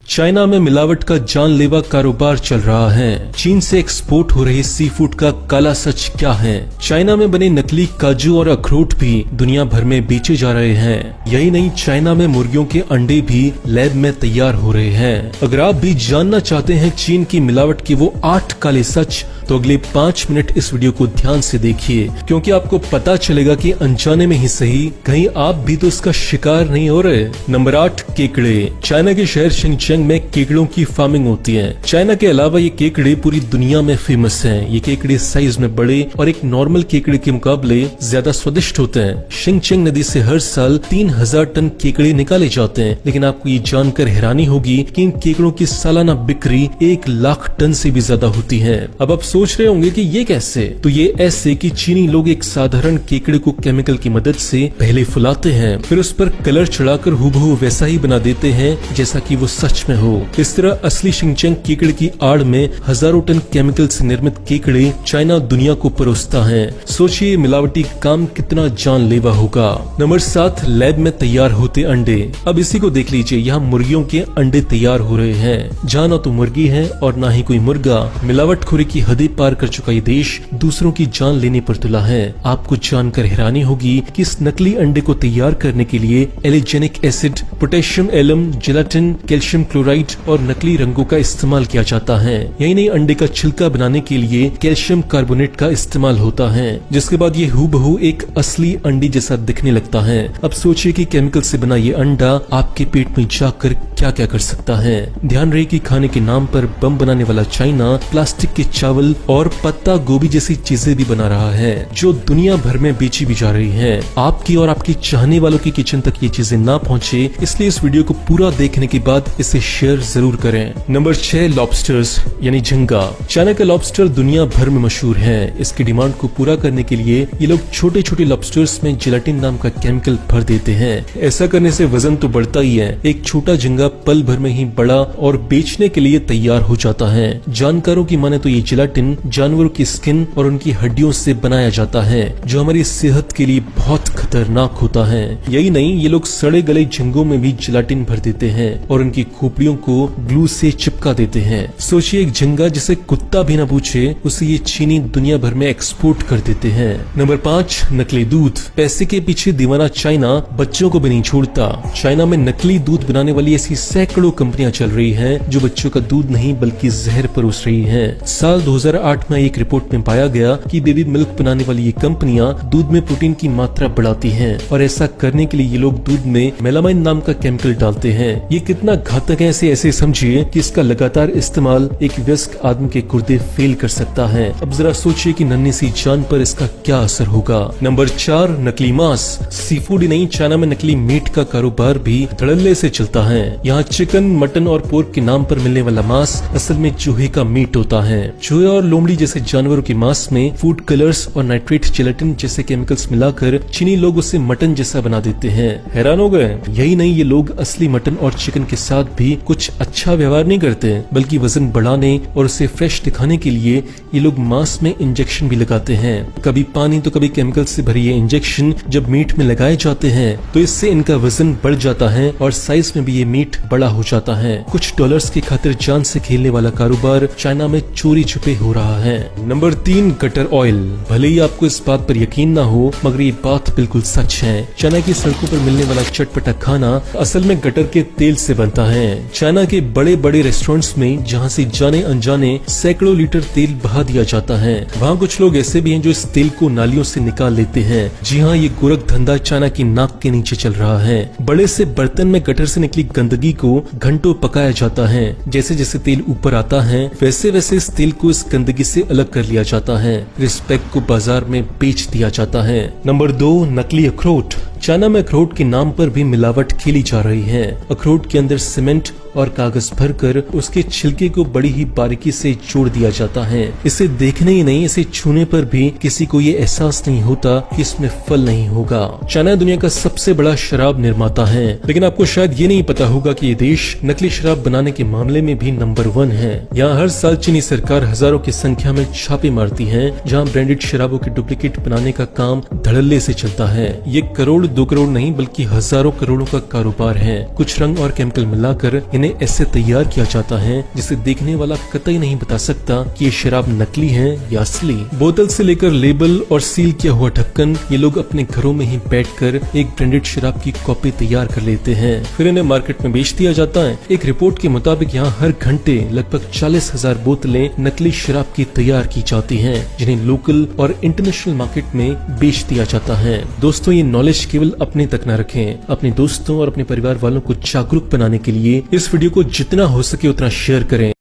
China में मिलावट का जानलेवा कारोबार चल रहा है। चीन से एक्सपोर्ट हो रही सी फूड का काला सच क्या है? चाइना में बने नकली काजू और अखरोट भी दुनिया भर में बेचे जा रहे हैं। यही नहीं, चाइना में मुर्गियों के अंडे भी लैब में तैयार हो रहे हैं। अगर आप भी जानना चाहते हैं चीन की मिलावट के वो 8 काले सच, तो अगले 5 मिनट इस वीडियो को ध्यान से देखिए, क्योंकि आपको पता चलेगा कि अनजाने में ही सही, कहीं आप भी तो इसका शिकार नहीं हो रहे। नंबर 8, केकड़े। चाइना के शहर शिनचैंग में केकड़ों की फार्मिंग होती है। चाइना के अलावा ये केकड़े पूरी दुनिया में फेमस हैं। ये केकड़े साइज में बड़े और एक नॉर्मल केकड़े के मुकाबले ज्यादा स्वादिष्ट होते हैं। शिनचैंग नदी से हर साल 3000 टन केकड़े निकाले जाते हैं, लेकिन आपको ये जानकर हैरानी होगी कि इन केकड़ों की सालाना बिक्री 1 लाख टन से भी ज्यादा होती है। अब आप सोच रहे होंगे कि ये कैसे? तो ये ऐसे कि चीनी लोग एक साधारण केकड़े को केमिकल की मदद से पहले फुलाते हैं, फिर उस पर कलर चढ़ाकर हूबहू वैसा ही बना देते हैं जैसा कि वो सच में हो। इस तरह असली शिनचैंग केकड़े की आड़ में हजारों टन केमिकल से निर्मित केकड़े चाइना दुनिया को परोसता है। सोचिए मिलावटी काम कितना जानलेवा होगा। नंबर 7, लैब में तैयार होते अंडे। अब इसी को देख लीजिए, यहाँ मुर्गियों के अंडे तैयार हो रहे हैं, जहाँ न तो मुर्गी है और न ही कोई मुर्गा। मिलावटखोरी की हदें पार कर चुका ये देश दूसरों की जान लेने पर तुला है। आपको जानकर हैरानी होगी कि इस नकली अंडे को तैयार करने के लिए alginic acid, potassium alum, gelatin, calcium chloride और नकली रंगों का इस्तेमाल किया जाता है। यही नहीं, अंडे का छिलका बनाने के लिए कैल्शियम कार्बोनेट का इस्तेमाल होता है, जिसके बाद ये हूबहू एक असली अंडे जैसा दिखने लगता है। अब सोचिए कि केमिकल से बना ये अंडा आपके पेट में जाकर क्या क्या कर सकता है। ध्यान रहे कि खाने के नाम पर बम बनाने वाला चाइना प्लास्टिक के चावल और पत्ता गोभी जैसी चीजें भी बना रहा है, जो दुनिया भर में बेची भी जा रही हैं। आपकी और आपकी चाहने वालों की किचन तक ये चीजें ना पहुंचे, इसलिए इस वीडियो को पूरा देखने के बाद इसे शेयर जरूर करें। नंबर 6, लॉबस्टर्स यानी झींगा। चाइना का लॉबस्टर दुनिया भर में मशहूर है। इसकी डिमांड को पूरा करने के लिए ये लोग छोटे छोटे लॉबस्टर्स में जेलाटिन नाम का केमिकल भर देते हैं। ऐसा करने से वजन तो बढ़ता ही है, एक छोटा झींगा पल भर में ही बड़ा और बेचने के लिए तैयार हो जाता है। जानकारों की माने तो ये जेलाटिन जानवरों की स्किन और उनकी हड्डियों से बनाया जाता है, जो हमारी सेहत के लिए बहुत खतरनाक होता है। यही नहीं, ये लोग सड़े गले झींगों में भी जेलाटिन भर देते हैं और उनकी खोपड़ियों को ग्लू से चिपका देते हैं। सोचिए, एक झींगा जिसे कुत्ता भी न पूछे, उसे ये चीनी दुनिया भर में एक्सपोर्ट कर देते हैं। नंबर 5, नकली दूध। पैसे के पीछे दीवाना चाइना बच्चों को भी नहीं छोड़ता। चाइना में नकली दूध बनाने वाली ऐसी सैकड़ों कंपनियां चल रही हैं, जो बच्चों का दूध नहीं बल्कि जहर परोस रही हैं। साल 2008 में एक रिपोर्ट में पाया गया कि बेबी मिल्क बनाने वाली ये कंपनियां दूध में प्रोटीन की मात्रा बढ़ाती हैं, और ऐसा करने के लिए ये लोग दूध में मेलामाइन नाम का केमिकल डालते हैं। ये कितना घातक है ऐसे समझिए कि इसका लगातार इस्तेमाल एक वयस्क आदमी के गुर्दे फेल कर सकता है। अब जरा सोचिए कि नन्ही सी जान पर इसका क्या असर होगा। नंबर 4, नकली मांस। सी फूड ही नहीं, चाइना में नकली मीट का कारोबार भी धड़ल्ले से चलता है। यहाँ चिकन, मटन और पोर्क के नाम पर मिलने वाला मांस असल में चूहे का मीट होता है। चूहे और लोमड़ी जैसे जानवरों के मांस में फूड कलर्स और नाइट्रेट जेलाटिन जैसे केमिकल्स मिलाकर चीनी लोग उसे मटन जैसा बना देते हैं। हैरान हो गए? यही नहीं, ये लोग असली मटन और चिकन के साथ भी कुछ अच्छा व्यवहार नहीं करते, बल्कि वजन बढ़ाने और उसे फ्रेश दिखाने के लिए ये लोग मांस में इंजेक्शन भी लगाते हैं। कभी पानी तो कभी केमिकल से भरी ये इंजेक्शन जब मीट में लगाए जाते हैं, तो इससे इनका वजन बढ़ जाता है और साइज में भी ये मीट बड़ा हो जाता है। कुछ डॉलर्स की खातिर जान से खेलने वाला कारोबार चाइना में चोरी छुपे हो रहा है। Number 3, gutter oil. भले ही आपको इस बात पर यकीन ना हो, मगर ये बात बिल्कुल सच है। चाइना की सड़कों पर मिलने वाला चटपटा खाना असल में गटर के तेल से बनता है। चाइना के बड़े बड़े रेस्टोरेंट्स में जहाँ से जाने अनजाने सैकड़ों लीटर तेल बहा दिया जाता है, वहाँ कुछ लोग ऐसे भी हैं जो इस तेल को नालियों से निकाल लेते हैं। जी हाँ, ये गोरख धंधा चाइना की नाक के नीचे चल रहा है। बड़े से बर्तन में गटर से निकली गंदगी को घंटों पकाया जाता है। जैसे जैसे तेल ऊपर आता है, वैसे वैसे इस तेल को इस गंदगी से अलग कर लिया जाता है। इस पैक को बाजार में बेच दिया जाता है। नंबर 2, नकली अखरोट। चाइना में अखरोट के नाम पर भी मिलावट खेली जा रही है। अखरोट के अंदर सीमेंट और कागज भरकर उसके छिलके को बड़ी ही बारीकी से जोड़ दिया जाता है। इसे देखने ही नहीं, इसे छूने पर भी किसी को ये एहसास नहीं होता कि इसमें फल नहीं होगा। चाइना दुनिया का सबसे बड़ा शराब निर्माता है, लेकिन आपको शायद ये नहीं पता होगा कि ये देश नकली शराब बनाने के मामले में भी नंबर 1 है। यहाँ हर साल चीनी सरकार हजारों की संख्या में छापे मारती है, जहाँ ब्रांडेड शराबों के डुप्लीकेट बनाने का काम धड़ल्ले से चलता है। ये करोड़ 2 करोड़ नहीं बल्कि हजारों करोड़ों का कारोबार है। कुछ रंग और केमिकल मिलाकर इन्हें ऐसे तैयार किया जाता है जिसे देखने वाला कतई नहीं बता सकता कि ये शराब नकली है या असली। बोतल से लेकर लेबल और सील किया हुआ ढक्कन ये लोग अपने घरों में ही बैठकर एक ब्रांडेड शराब की कॉपी तैयार कर लेते हैं, फिर इन्हें मार्केट में बेच दिया जाता है। एक रिपोर्ट के मुताबिक यहाँ हर घंटे लगभग 40,000 बोतलें नकली शराब की तैयार की जाती हैं, जिन्हें लोकल और इंटरनेशनल मार्केट में बेच दिया जाता है। दोस्तों, ये नॉलेज केवल अपने तक न रखें, अपने दोस्तों और अपने परिवार वालों को जागरूक बनाने के लिए इस वीडियो को जितना हो सके उतना शेयर करें।